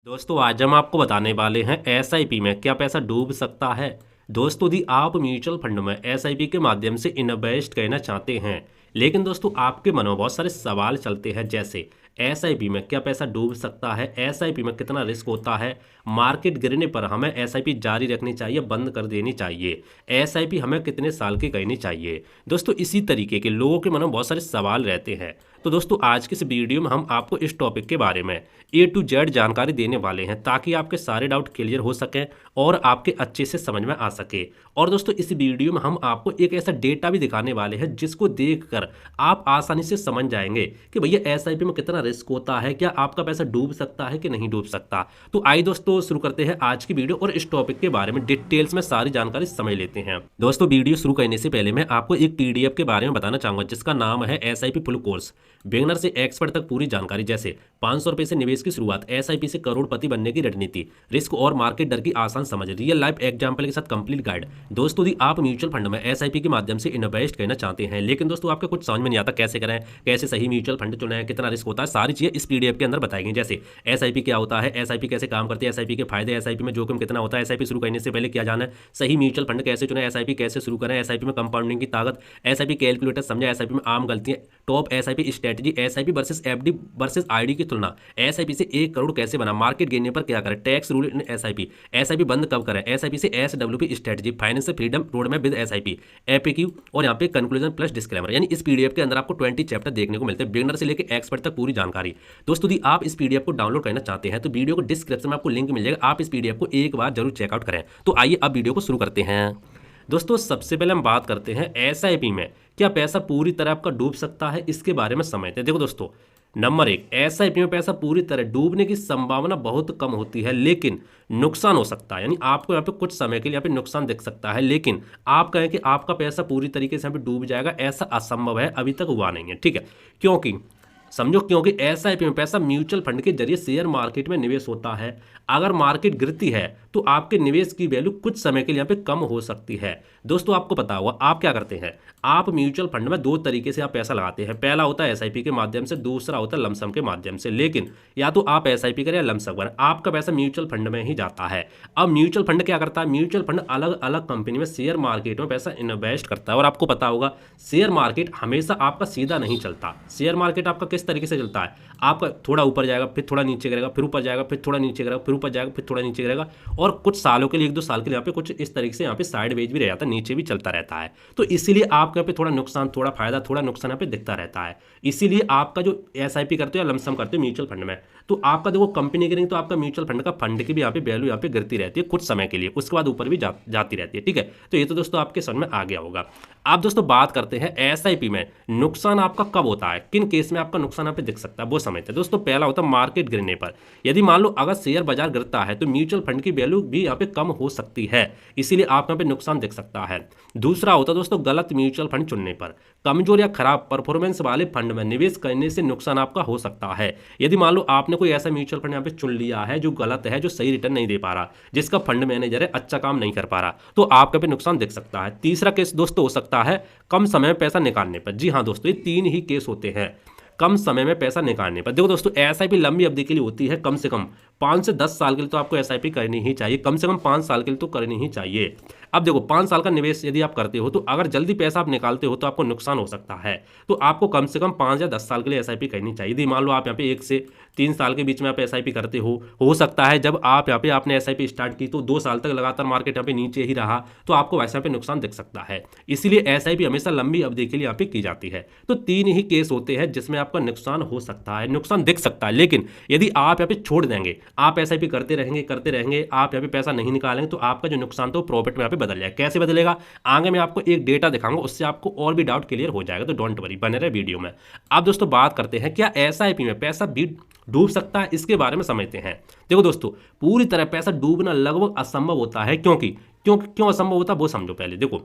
दोस्तों आज हम आपको बताने वाले हैं एसआईपी में क्या पैसा डूब सकता है। दोस्तों यदि आप म्यूचुअल फंड में एसआईपी के माध्यम से इन्वेस्ट करना चाहते हैं, लेकिन दोस्तों आपके मन में बहुत सारे सवाल चलते हैं, जैसे एसआईपी में क्या पैसा डूब सकता है, एसआईपी में कितना रिस्क होता है, मार्केट गिरने पर हमें एसआईपी जारी रखनी चाहिए, बंद कर देनी चाहिए, एसआईपी हमें कितने साल की करनी चाहिए। दोस्तों इसी तरीके के लोगों के मन में बहुत सारे सवाल रहते हैं। तो दोस्तों आज के इस वीडियो में हम आपको इस टॉपिक के बारे में ए टू जेड जानकारी देने वाले हैं, ताकि आपके सारे डाउट क्लियर हो सकें और आपके अच्छे से समझ में आ सके। और दोस्तों इस वीडियो में हम आपको एक ऐसा डेटा भी दिखाने वाले हैं जिसको देखकर आप आसानी से समझ जाएंगे कि भैया एसआईपी में कितना रिस्क होता है, क्या आपका पैसा डूब सकता है कि नहीं डूब सकता। तो आइए दोस्तों शुरू करते हैं आज की वीडियो और इस टॉपिक के बारे में डिटेल्स में सारी जानकारी समझ लेते हैं। दोस्तों वीडियो शुरू करने से पहले मैं आपको एक पीडीएफ के बारे में बताना चाहूंगा जिसका नाम है एसआईपी फुल कोर्स, बिगिनर से एक्सपर्ट तक पूरी जानकारी, जैसे 500 रुपए से निवेश की शुरुआत, एसआईपी से करोड़पति बनने की रणनीति, रिस्क और मार्केट डर की आसान समझ, रियल लाइफ एग्जांपल के साथ कंप्लीट गाइड। दोस्तों यदि आप म्यूचुअल फंड में एसआईपी के माध्यम से इन्वेस्ट करना चाहते हैं, लेकिन दोस्तों आपको कुछ समझ में नहीं आता कैसे करें, कैसे सही म्यूचुअल फंड चुनें, कितना रिस्क होता है, सारी चीजें इस पीडीएफ के अंदर बताई गई। जैसे एसआईपी क्या होता है, एसआईपी कैसे काम करती है, एसआईपी के फायदे, एसआईपी में जोखिम कितना होता है, एसआईपी शुरू करने से पहले क्या जाना है, सही म्यूचुअल फंड कैसे चुने, एसआईपी कैसे शुरू करें, एसआईपी में कंपाउंडिंग की ताकत, एसआईपी कैलकुलेटर समझे, एसआईपी में आम गलतियां, top SIP strategy, SIP versus FD versus ID की तुलना, एसआईपी से 1 करोड़ कैसे बना, मार्केट गिरने पर क्या करें, tax rule in SIP, SIP बंद कब करें, एसआईपी से SWP strategy, financial freedom road में विद एसआईपी, एपीक्यू और यहाँ पे कंक्लूजन प्लस डिस्क्लेमर। यानी इस पीडीएफ के अंदर आपको 20 चैप्टर देखने को मिलते हैं, बिगिनर से लेकर एक्सपर्ट तक पूरी जानकारी। दोस्तों यदि आप इस पीडीएफ को डाउनलोड करना चाहते हैं तो वीडियो को डिस्क्रिप्शन में आपको लिंक मिल जाएगा, आप इस पीडीएफ को एक बार जरूर चेकआउट करें। तो आइए अब वीडियो को शुरू करते हैं। दोस्तों सबसे पहले हम बात करते हैं एसआईपी में क्या पैसा पूरी तरह आपका डूब सकता है, इसके बारे में समझते हैं। देखो दोस्तों, नंबर 1, एसआईपी में पैसा पूरी तरह डूबने की संभावना बहुत कम होती है, लेकिन नुकसान हो सकता है। यानी आपको यहाँ पे कुछ समय के लिए यहाँ पे नुकसान दिख सकता है, लेकिन आप कहें कि आपका पैसा पूरी तरीके से यहाँ पे डूब जाएगा, ऐसा असंभव है, अभी तक हुआ नहीं है। ठीक है, क्योंकि समझो, क्योंकि एसआईपी में पैसा म्यूचुअल फंड के जरिए शेयर मार्केट में निवेश होता है। अगर मार्केट गिरती है तो आपके निवेश की वैल्यू कुछ समय के लिए यहाँ पे कम हो सकती है। दोस्तों आपको पता होगा आप क्या करते हैं, आप म्यूचुअल फंड में 2 तरीके से आप पैसा लगाते हैं, पहला होता है एसआईपी के माध्यम से, दूसरा होता है लमसम के माध्यम से। लेकिन या तो आप एसआईपी करें या लमसम करें, आपका पैसा म्यूचुअल फंड में ही जाता है। अब म्यूचुअल फंड क्या करता है, म्यूचुअल फंड अलग अलग कंपनी में शेयर मार्केट में पैसा इन्वेस्ट करता है। और आपको पता होगा शेयर मार्केट हमेशा आपका सीधा नहीं चलता। शेयर मार्केट आपका किस तरीके से चलता है, आपका थोड़ा ऊपर जाएगा, फिर थोड़ा नीचे गिरेगा, फिर ऊपर जाएगा, फिर थोड़ा नीचे गिरेगा, फिर ऊपर जाएगा, फिर थोड़ा नीचे गिरेगा, और कुछ सालों के लिए 1-2 साल के लिए यहाँ पे कुछ इस तरीके से यहाँ पे साइड वेज भी रह जाता है, नीचे भी चलता रहता है। तो इसीलिए आपको यहाँ पे थोड़ा नुकसान, थोड़ा फायदा, थोड़ा नुकसान यहाँ पे दिखता रहता है। इसीलिए आपका जो एसआईपी करते हो या लमसम करते हो म्यूचुअल फंड में, तो आपका देखो कंपनी गिरेंगे तो आपका म्यूचुअल फंड का फंड की भी यहाँ पे वैल्यू यहाँ पे गिरती रहती है कुछ समय के लिए, उसके बाद ऊपर भी जाती रहती है। ठीक है, तो ये तो दोस्तों आपके समझ में आ गया होगा। आप दोस्तों बात करते हैं एसआईपी में नुकसान आपका कब होता है, किन केस में आपका नुकसान यहाँ पे दिख सकता है, वो समझते हैं। दोस्तों पहला होता है मार्केट गिरने पर। यदि मान लो अगर शेयर बाजार गिरता है तो म्यूचुअल फंड की वैल्यू भी यहाँ पे कम हो सकती है, इसीलिए आप यहाँ पे नुकसान दिख सकता है। दूसरा होता है दोस्तों गलत म्यूचुअल फंड चुनने पर, कमजोर या खराब परफॉर्मेंस वाले फंड में निवेश करने से नुकसान आपका हो सकता है। यदि मान लो आपने कोई ऐसा म्यूचुअल फंड यहाँ पे चुन लिया है जो गलत है, जो सही रिटर्न नहीं दे पा रहा, जिसका फंड मैनेजर है अच्छा काम नहीं कर पा रहा, तो आपका पे नुकसान दिख सकता है। तीसरा केस दोस्तों हो सकता है कम समय में पैसा निकालने पर। जी हाँ दोस्तों, ये 3 ही केस होते हैं कम समय में पैसा निकालने पर। देखो दोस्तों एसआईपी लंबी अवधि के लिए होती है, कम से कम 5 से 10 साल के लिए तो आपको एसआईपी करनी ही चाहिए, कम से कम 5 साल के लिए तो करनी ही चाहिए। अब देखो 5 साल का निवेश यदि आप करते हो तो अगर जल्दी पैसा आप निकालते हो तो आपको नुकसान हो सकता है, तो आपको कम से कम 5 या 10 साल के लिए एसआईपी करनी चाहिए। यदि मान लो आप यहाँ पे 1 से 3 साल के बीच में आप एसआईपी करते हो सकता है जब आप यहाँ पे आपने एसआईपी स्टार्ट की तो 2 साल तक लगातार मार्केट यहाँ पे नीचे ही रहा, तो आपको वैसे यहाँ पे नुकसान दिख सकता है। इसलिए एसआईपी हमेशा लंबी अवधि के लिए यहाँ पे की जाती है। तो 3 ही केस होते हैं जिसमें आपका नुकसान हो सकता है, नुकसान दिख सकता है। लेकिन यदि आप यहाँ पे छोड़ देंगे, आप एसआईपी करते रहेंगे, आप यहाँ पे पैसा नहीं निकालेंगे, तो आपका जो नुकसान तो प्रॉफिट में यहाँ पे बदल जाएगा। कैसे बदलेगा, आगे मैं आपको एक डेटा दिखाऊंगा, उससे आपको और भी डाउट क्लियर हो जाएगा। तो डोंट वरी, बने रहे वीडियो में। अब दोस्तों बात करते हैं क्या एसआईपी में पैसा भी डूब सकता है, इसके बारे में समझते हैं। देखो दोस्तों पूरी तरह पैसा डूबना लगभग असंभव होता है, क्यों असंभव होता है वो समझो पहले। देखो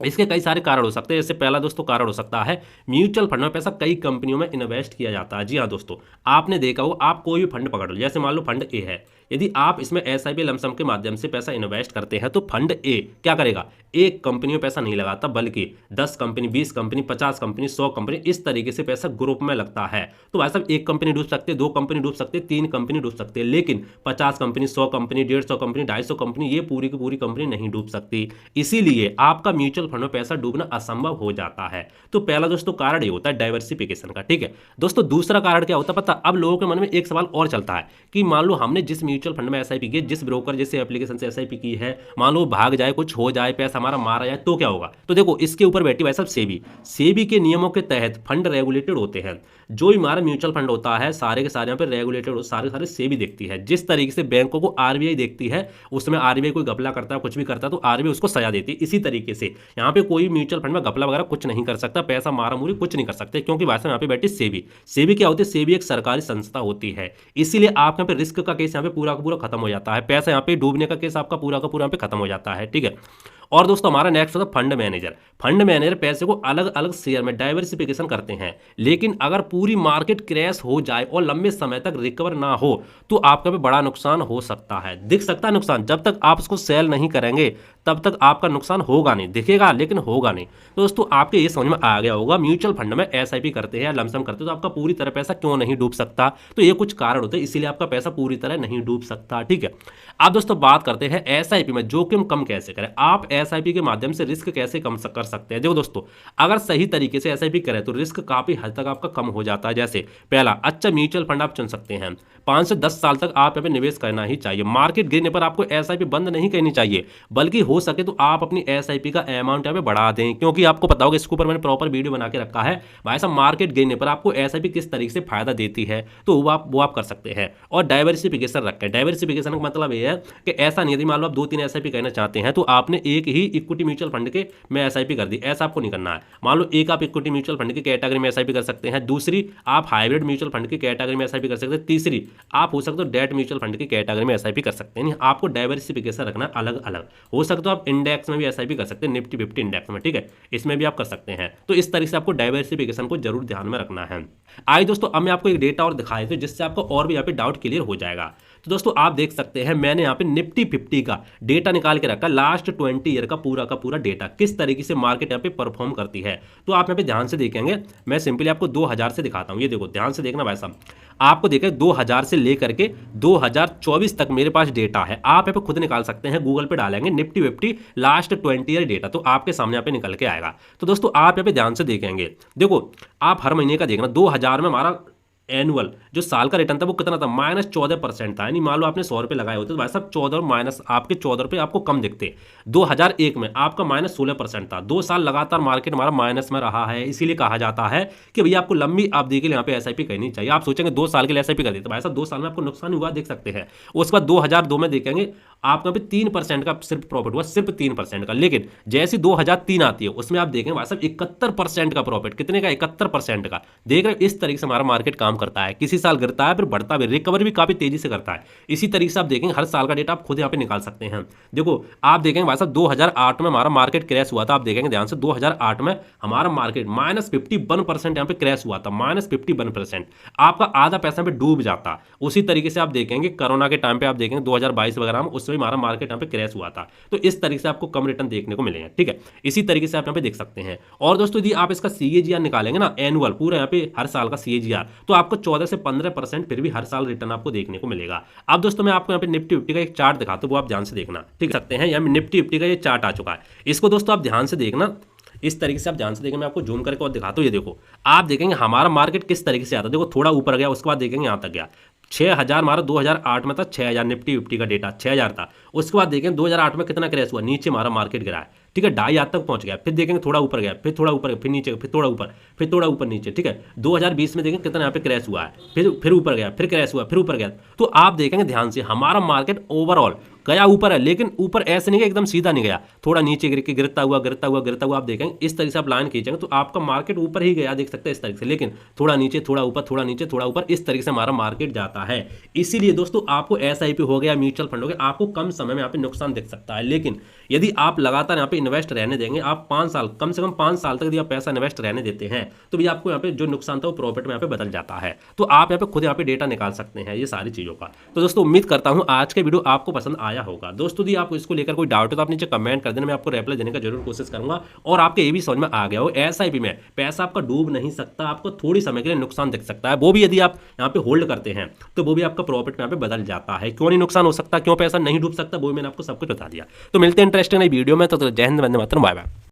इसके कई सारे कारण हो सकते हैं। जैसे पहला दोस्तों कारण हो सकता है म्यूचुअल फंड में पैसा कई कंपनियों में इन्वेस्ट किया जाता है। जी हाँ दोस्तों, आपने देखा हो, आप कोई भी फंड पकड़ लो, जैसे मान लो फंड ए है, यदि आप इसमें एसआईपी लमसम के माध्यम से पैसा इन्वेस्ट करते हैं तो फंड ए क्या करेगा, एक कंपनी में पैसा नहीं लगाता बल्कि 10 कंपनी, 20 कंपनी, 50 कंपनी, 100 कंपनी, इस तरीके से पैसा ग्रुप में लगता है। तो भाई साहब एक कंपनी डूब सकते, 2 कंपनी डूब सकते, 3 कंपनी डूब सकते, लेकिन 50 कंपनी, 100 कंपनी, 150 कंपनी, 250 कंपनी, ये पूरी की पूरी कंपनी नहीं डूब सकती। इसीलिए आपका म्यूचुअल फंड में पैसा डूबना असंभव हो जाता है। तो पहला दोस्तों कारण ये होता है डाइवर्सिफिकेशन का। ठीक है दोस्तों, दूसरा कारण क्या होता है पता, अब लोगों के मन में एक सवाल और चलता है कि मान लो हमने जिस म्यूचुअल फंड में एसआईपी की, जिस ब्रोकर जैसे एप्लीकेशन से एसआईपी की है, मान लो भाग जाए, कुछ हो जाए, पैसा हमारा मारा जाए तो क्या होगा। तो देखो इसके ऊपर बैठी भाई साहब सेबी। सेबी के नियमों के तहत फंड रेगुलेटेड होते हैं। जो हमारा म्यूचुअल फंड होता है सारे के सारे यहाँ पे रेगुलेटेड, सारे सारे सेबी देखती है। जिस तरीके से बैंकों को आरबीआई देखती है, उसमें आरबीआई कोई घपला करता है, कुछ भी करता है तो आरबीआई उसको सजा देती है। इसी तरीके से यहाँ पे कोई म्यूचुअल फंड में घपला वगैरह कुछ नहीं कर सकता, पैसा मारा मूरी कुछ नहीं कर सकते, क्योंकि भाई साहब यहाँ पे बैठी सेबी। सेबी क्या होती है, सेबी एक सरकारी संस्था होती है। इसीलिए आप यहाँ पे रिस्क का केस यहाँ पे पूरा का पूरा खत्म हो जाता है, पैसा यहाँ पे डूबने का केस आपका पूरा का पूरा यहाँ पे खत्म हो जाता है। ठीक है, और दोस्तों हमारा नेक्स्ट होता है फंड मैनेजर। फंड मैनेजर पैसे को अलग अलग शेयर में डाइवर्सिफिकेशन करते हैं, लेकिन अगर पूरी मार्केट क्रैश हो जाए और लंबे समय तक रिकवर ना हो तो आपका भी बड़ा नुकसान हो सकता है। दिख सकता है नुकसान, जब तक आप उसको सेल नहीं करेंगे तब तक आपका नुकसान होगा नहीं, दिखेगा लेकिन होगा नहीं। तो दोस्तों आपके ये समझ में आ गया होगा म्यूचुअल फंड में एसआईपी करते हैं या लमसम करते हैं तो आपका पूरी तरह पैसा क्यों नहीं डूब सकता। तो ये कुछ कारण होते हैं, इसीलिए आपका पैसा पूरी तरह नहीं डूब सकता। ठीक है, अब दोस्तों बात करते हैं एसआईपी में जोखिम कम कैसे करें। आप एसआईपी के माध्यम से रिस्क कैसे कम कर सकते हैं। देखो दोस्तों, अगर सही तरीके से एसआईपी करें तो रिस्क काफी हद तक आपका कम हो जाता है। जैसे पहला, अच्छा म्यूचुअल फंड आप चुन सकते हैं। 5 से 10 साल तक आप यहाँ पे निवेश करना ही चाहिए। मार्केट गिरने पर आपको एसआईपी बंद नहीं करनी चाहिए, बल्कि हो सके तो आप अपनी एसआईपी का अमाउंट यहाँ पे बढ़ा दें, क्योंकि आपको पता होगा इसके ऊपर मैंने प्रॉपर वीडियो बना के रखा है। भाई साहब मार्केट गिरने पर आपको एसआईपी किस तरीके से फायदा देती है, तो वो आप कर सकते हैं। और डाइवर्सिफिकेशन रखें। डाइवर्सिफिकेशन का मतलब ये है कि ऐसा नहीं, यदि मान लो आप 2-3 एसआईपी करना चाहते हैं तो आपने एक ही इक्विटी म्यूचुअल फंड के में एसआईपी कर दी, ऐसा आपको नहीं करना है। मान लो एक आप इक्विटी म्यूचुअल फंड की कैटेगरी में एसआईपी कर सकते हैं, दूसरी आप हाइब्रिड म्यूचुअल फंड की कैटेगरी में एसआईपी कर सकते हैं, तीसरी आप हो सकते हो डेट म्यूचुअल फंड की कैटेगरी में एसआईपी कर सकते हैं। आपको डाइवर्सिफिकेशन रखना अलग अलग। हो सकता है आप इंडेक्स में भी एसआईपी कर सकते हैं, निफ्टी 50 इंडेक्स में। ठीक है, इसमें भी आप कर सकते हैं। तो इस तरीके से आपको डाइवर्सिफिकेशन को जरूर ध्यान में रखना है। आइए दोस्तों, अब मैं आपको एक डेटा और दिखा देता हूं जिससे आपको और भी यहाँ पे डाउट क्लियर हो जाएगा। तो दोस्तों आप देख सकते हैं मैंने यहाँ पे निफ्टी 50 का डेटा निकाल के रखा, लास्ट 20 ईयर का पूरा डेटा, किस तरीके से मार्केट यहाँ पे परफॉर्म करती है। तो आप यहाँ पे ध्यान से देखेंगे, मैं सिंपली आपको 2000 से दिखाता हूँ। ये देखो ध्यान से देखना भाई साहब, आपको देखें 2000 से लेकर के 2024 तक मेरे पास डेटा है। आप यहाँ पे खुद निकाल सकते हैं, गूगल पे डालेंगे निफ्टी 50 लास्ट 20 ईयर डेटा, तो आपके सामने यहाँ पे निकल के आएगा। तो दोस्तों आप यहाँ पे ध्यान से देखेंगे, देखो आप हर महीने का देखना, 2000 में हमारा एनुअल जो साल का रिटर्न था वो कितना था, -14% था। यानी मान लो आपने 100 रुपये लगाए होते तो भाई साहब 14 और माइनस आपके 14 रुपये आपको कम दिखते। 2001 में आपका -16% था। 2 साल लगातार मार्केट हमारा माइनस में रहा है। इसीलिए कहा जाता है कि भैया आपको लंबी अवधि के लिए यहाँ पे एसआईपी करनी चाहिए। आप सोचेंगे 2 साल के लिए एसआईपी कर दी तो भाई साहब 2 साल में आपको नुकसान हुआ, देख सकते हैं। उसके बाद 2002 में देखेंगे आपका भी 3% का सिर्फ प्रॉफिट हुआ, सिर्फ 3% का। लेकिन जैसी 2003 आती है उसमें आप देखेंगे भाई साहब 71% का प्रॉफिट, कितने का, 71% का। देख रहे हो इस तरीके से हमारा मार्केट काम करता है, किसी साल गिरता है फिर बढ़ता भी, रिकवर भी काफी तेजी से करता है। इसी तरीके से आप देखेंगे हर साल का डेटा आप खुद यहाँ पे निकाल सकते हैं। देखो आप देखेंगे भाई साहब 2008 में हमारा मार्केट क्रैश हुआ था। आप देखेंगे ध्यान से 2008 में हमारा मार्केट -51% यहाँ पे क्रैश हुआ था, -51%। आपका आधा पैसा पे डूब जाता। उसी तरीके से आप देखेंगे कोरोना के टाइम पे आप देखेंगे 2022 वगैरह में, उसमें हमारा मार्केट यहाँ पे क्रैश हुआ था। तो इस तरीके से आपको कम रिटर्न देखने को मिलेंगे। ठीक है, इसी तरीके से आप यहाँ पे देख सकते हैं। और दोस्तों यदि आप इसका CAGR निकालेंगे ना, एनुअल पूरा यहाँ पे हर साल का CAGR, तो आपको 14 से 15% फिर भी हर साल रिटर्न आपको देखने को मिलेगा। अब दोस्तों मैं आपको यहाँ पे निफ्टी 50 का एक चार्ट दिखाता हूँ, वो आप ध्यान से देखना। ठीक सकते हैं, यहाँ निफ्टी 50 का ये चार्ट आ चुका है, इसको दोस्तों आप ध्यान से देखना। इस तरीके से आप ध्यान से देखेंगे, मैं आपको जूम करके और दिखाता हूँ। ये देखो आप देखेंगे हमारा मार्केट किस तरीके से आता है। देखो थोड़ा ऊपर गया, उसके बाद देखेंगे यहाँ तक गया 6000, हमारा 2008 में था 6000, निफ्टी 50 का डेटा 6000 था। उसके बाद देखें 2008 में कितना क्रैश हुआ, नीचे हमारा मार्केट गिरा है। ठीक है, 2.5 तक पहुंच गया, फिर देखेंगे थोड़ा ऊपर गया, फिर थोड़ा ऊपर, फिर नीचे, फिर थोड़ा ऊपर, फिर थोड़ा ऊपर नीचे। ठीक है, 2020 में देखेंगे कितना यहाँ पे क्रैश हुआ है, फिर ऊपर गया, फिर क्रैश हुआ, फिर ऊपर गया। तो आप देखेंगे ध्यान से हमारा मार्केट गया ऊपर है, लेकिन ऊपर ऐसे नहीं गया, एकदम सीधा नहीं गया, थोड़ा नीचे गिर के गिरता हुआ गिरता हुआ गिरता हुआ आप देखेंगे इस तरीके से आप लाइन खींचेंगे तो आपका मार्केट ऊपर ही गया, देख सकते हैं इस तरीके से, लेकिन थोड़ा नीचे थोड़ा ऊपर थोड़ा नीचे थोड़ा ऊपर, इस तरीके से हमारा मार्केट जाता है। इसीलिए दोस्तों आपको एसआईपी हो गया, म्यूचुअल फंड हो गया, आपको कम समय में यहाँ पे नुकसान दिख सकता है। लेकिन यदि आप लगातार यहाँ पे इन्वेस्ट रहने देंगे, आप 5 साल, कम से कम 5 साल तक यदि आप पैसा इन्वेस्ट रहने देते हैं तो भी आपको यहाँ पे जो नुकसान था वो प्रॉफिट में यहाँ पे बदल जाता है। तो आप यहाँ पे खुद यहाँ पे डेटा निकाल सकते हैं ये सारी चीज़ों का। तो दोस्तों उम्मीद करता हूँ आज के वीडियो आपको पसंद आया होगा। दोस्तों यदि आपको इसको लेकर कोई डाउट है तो आप नीचे कमेंट कर देना, मैं आपको रिप्लाई देने का जरूर कोशिश करूंगा। और आपके ये भी समझ में आ गया हो एसआईपी में पैसा आपका डूब नहीं सकता, आपको थोड़ी समय के लिए नुकसान दिख सकता है, वो भी यदि आप यहाँ पे होल्ड करते हैं तो वो भी आपका प्रॉफिट में यहाँ पे बदल जाता है। क्यों नहीं नुकसान हो सकता, क्यों पैसा नहीं डूब सकता, वो मैंने आपको सब कुछ बता दिया। तो मिलते हैं इंटरेस्टिंग नई वीडियो में, तो जय हिंद, वंदे मातरम, बाय बाय।